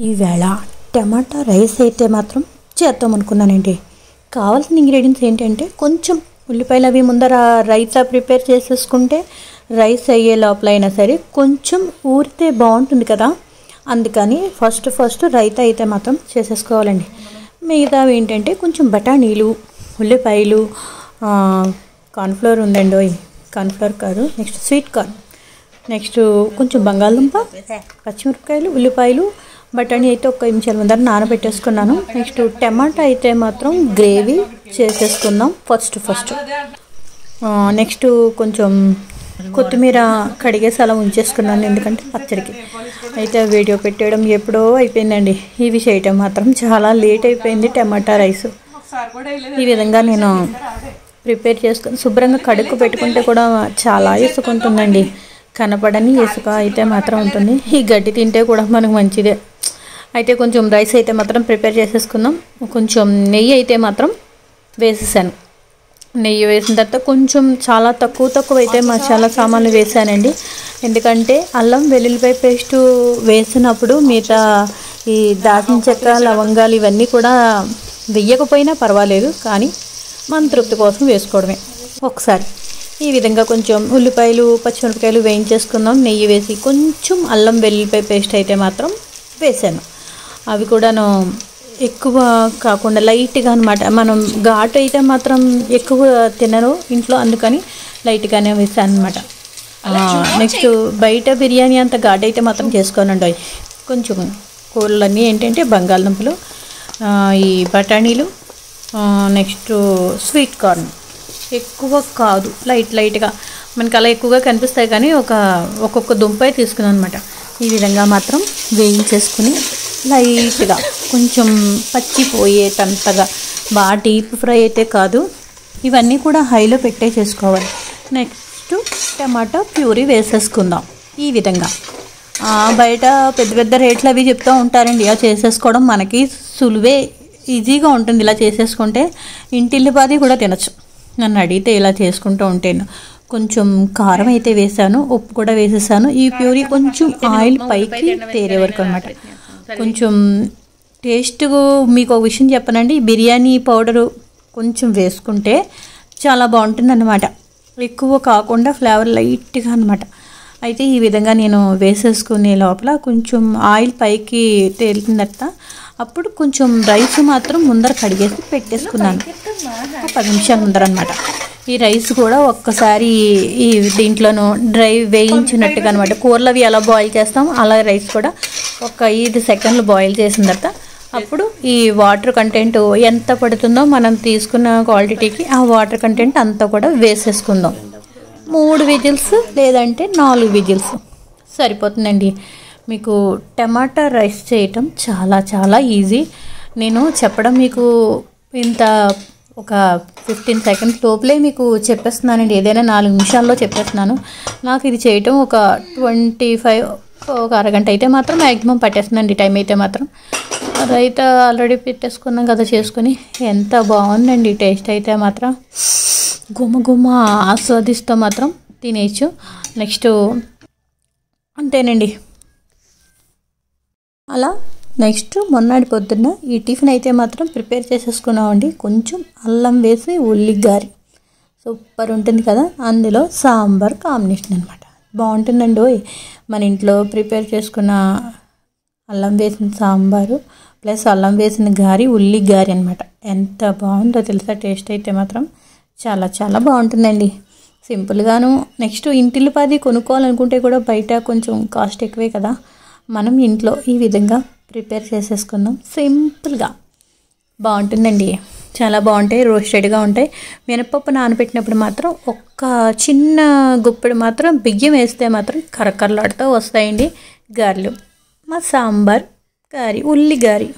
ఈవేళ టమాటా రైస్ అయితే మాత్రం చేద్దాం అనుకున్నానండి. కావాల్సిన ఇంగ్రీడియంట్స్ ఏంటంటే కొంచెం ఉల్లిపాయలు అవి ముందర రైతా ప్రిపేర్ చేసేసుకుంటే రైస్ అయ్యే లోపలైనా సరే కొంచెం ఊరితే బాగుంటుంది కదా. అందుకని ఫస్ట్ రైతా అయితే మాత్రం చేసేసుకోవాలండి. మిగతావి ఏంటంటే కొంచెం బఠానీలు, ఉల్లిపాయలు, కార్న్ఫ్లోర్ ఉందండి, కార్న్ఫ్లోర్ కాదు, నెక్స్ట్ స్వీట్ కార్న్, నెక్స్ట్ కొంచెం బంగాళదుంప, పచ్చిమిరపకాయలు, ఉల్లిపాయలు, బఠానీ అయితే ఒక 5 నిమిషాల ముందర నానబెట్టేసుకున్నాను. నెక్స్ట్ టమాటా అయితే మాత్రం గ్రేవీ చేసేసుకుందాం ఫస్ట్. నెక్స్ట్ కొంచెం కొత్తిమీర కడిగేసి అలా ఉంచేసుకున్నాను, ఎందుకంటే పచ్చడికి. అయితే వీడియో పెట్టేయడం ఎప్పుడో అయిపోయిందండి. ఇవి చేయటం మాత్రం చాలా లేట్ అయిపోయింది. టమాటా రైస్ ఈ విధంగా నేను ప్రిపేర్ చేసుకుని శుభ్రంగా కడుక్కు పెట్టుకుంటే కూడా చాలా ఇసుకుంటుందండి. కనపడని ఇసుక అయితే మాత్రం ఉంటుంది. ఈ గడ్డి తింటే కూడా మనకు మంచిదే. అయితే కొంచెం రైస్ అయితే మాత్రం ప్రిపేర్ చేసేసుకుందాం. కొంచెం నెయ్యి అయితే మాత్రం వేసేసాను. నెయ్యి వేసిన తర్వాత కొంచెం చాలా తక్కువ అయితే మసాలా సామాన్లు వేసానండి. ఎందుకంటే అల్లం వెల్లుల్లిపాయ పేస్టు వేసినప్పుడు మిగతా ఈ దాల్చిన చెక్క, లవంగాలు ఇవన్నీ కూడా వెయ్యకపోయినా పర్వాలేదు, కానీ మన తృప్తి కోసం వేసుకోవడమే. ఒకసారి ఈ విధంగా కొంచెం ఉల్లిపాయలు, పచ్చిమిరపకాయలు వేయించేసుకుందాం. నెయ్యి వేసి కొంచెం అల్లం వెల్లుల్లిపాయ పేస్ట్ అయితే మాత్రం వేసాను. అవి కూడాను ఎక్కువ కాకుండా లైట్గా అనమాట. మనం ఘాటు అయితే మాత్రం ఎక్కువ తినరు ఇంట్లో, అందుకని లైట్గానే వేసాను అనమాట. నెక్స్ట్ బయట బిర్యానీ అంత ఘాటు అయితే మాత్రం చేసుకోనండి. కొంచెం కూరలన్నీ ఏంటంటే బంగాళదుంపలు, ఈ బఠానీలు, నెక్స్ట్ స్వీట్ కార్న్ ఎక్కువ కాదు, లైట్గా మనకి అలా ఎక్కువగా కనిపిస్తాయి, కానీ ఒక్కొక్క దుంపై తీసుకున్నాను అనమాట. ఈ విధంగా మాత్రం వేయించేసుకుని లైట్గా కొంచెం పచ్చిపోయేటంతగా, బాగా డీప్ ఫ్రై అయితే కాదు. ఇవన్నీ కూడా హైలో పెట్టే చేసుకోవాలి. నెక్స్ట్ టమాటా ప్యూరీ వేసేసుకుందాం. ఈ విధంగా బయట పెద్ద రేట్లు అవి చెప్తూ ఉంటారండి. ఇలా చేసేసుకోవడం మనకి సులువే, ఈజీగా ఉంటుంది. ఇలా చేసేసుకుంటే ఇంటిల్లిపాది కూడా తినచ్చు. నన్ను అడిగితే ఇలా చేసుకుంటూ ఉంటాను. కొంచెం కారం అయితే వేసాను, ఉప్పు కూడా వేసేసాను. ఈ ప్యూరీ కొంచెం ఆయిల్ పైకి తేరే వరకు అనమాట. కొంచెం టేస్ట్ మీకు ఒక విషయం చెప్పనండి, బిర్యానీ పౌడరు కొంచెం వేసుకుంటే చాలా బాగుంటుంది అన్నమాట. ఎక్కువ కాకుండా ఫ్లేవర్ లైట్గా అనమాట. అయితే ఈ విధంగా నేను వేసేసుకునే లోపల కొంచెం ఆయిల్ పైకి తేలిందట. అప్పుడు కొంచెం రైస్ మాత్రం ముందర కడిగేసి పెట్టేసుకున్నాను, ఒక 10 నిమిషాల ముందర అనమాట. ఈ రైస్ కూడా ఒక్కసారి ఈ దీంట్లోనూ డ్రై వేయించినట్టుగా అనమాట. కూరలు అవి ఎలా బాయిల్ చేస్తాం అలా రైస్ కూడా ఒక 5 సెకండ్లు బాయిల్ చేసిన తర్వాత అప్పుడు ఈ వాటర్ కంటెంట్ ఎంత పడుతుందో మనం తీసుకున్న క్వాంటిటీకి ఆ వాటర్ కంటెంట్ అంతా కూడా వేసేసుకుందాం. 3 విజిల్స్ లేదంటే 4 విజిల్స్ సరిపోతుందండి. మీకు టమాటా రైస్ చేయటం చాలా ఈజీ. నేను చెప్పడం మీకు ఇంత ఒక 15 సెకండ్స్ లోపలే మీకు చెప్పేస్తున్నానండి. ఏదైనా 4 నిమిషాల్లో చెప్పేస్తున్నాను. నాకు ఇది చేయటం ఒక 25 ఒక అరగంట అయితే మాత్రం మ్యాక్సిమం పట్టేస్తుందండి టైం అయితే మాత్రం. రైతా ఆల్రెడీ పెట్టేసుకున్నాం కదా చేసుకొని. ఎంత బాగుందండి టేస్ట్ అయితే మాత్రం, గుమ ఆస్వాదిస్తూ మాత్రం తినేయచ్చు. నెక్స్ట్ అంతేనండి. అలా నెక్స్ట్ మొన్నటి పొద్దున్న ఈ టిఫిన్ అయితే మాత్రం ప్రిపేర్ చేసేసుకున్నామండి. కొంచెం అల్లం వేసి ఉల్లిగారి సూపర్ ఉంటుంది కదా. అందులో సాంబార్ కాంబినేషన్ అనమాట. బాగుంటుందండి. మన ఇంట్లో ప్రిపేర్ చేసుకున్న అల్లం వేసిన సాంబారు ప్లస్ అల్లం వేసిన గారి, ఉల్లి గారి అనమాట. ఎంత బాగుందో తెలుసా. టేస్ట్ అయితే మాత్రం చాలా బాగుంటుందండి. సింపుల్గాను. నెక్స్ట్ ఇంటిల్లిపాది కొనుక్కోవాలనుకుంటే కూడా బయట కొంచెం కాస్ట్ ఎక్కువే కదా. మనం ఇంట్లో ఈ విధంగా ప్రిపేర్ చేసేసుకుందాం. సింపుల్గా బాగుంటుందండి. చాలా బాగుంటాయి, రోస్టెడ్గా ఉంటాయి. మినపప్పు నానబెట్టినప్పుడు మాత్రం ఒక్క చిన్న గుప్పెడు మాత్రం బియ్యం వేస్తే మాత్రం కరకరలాడుతూ వస్తాయండి గారెలు. మా సాంబార్ గారి, ఉల్లి గారి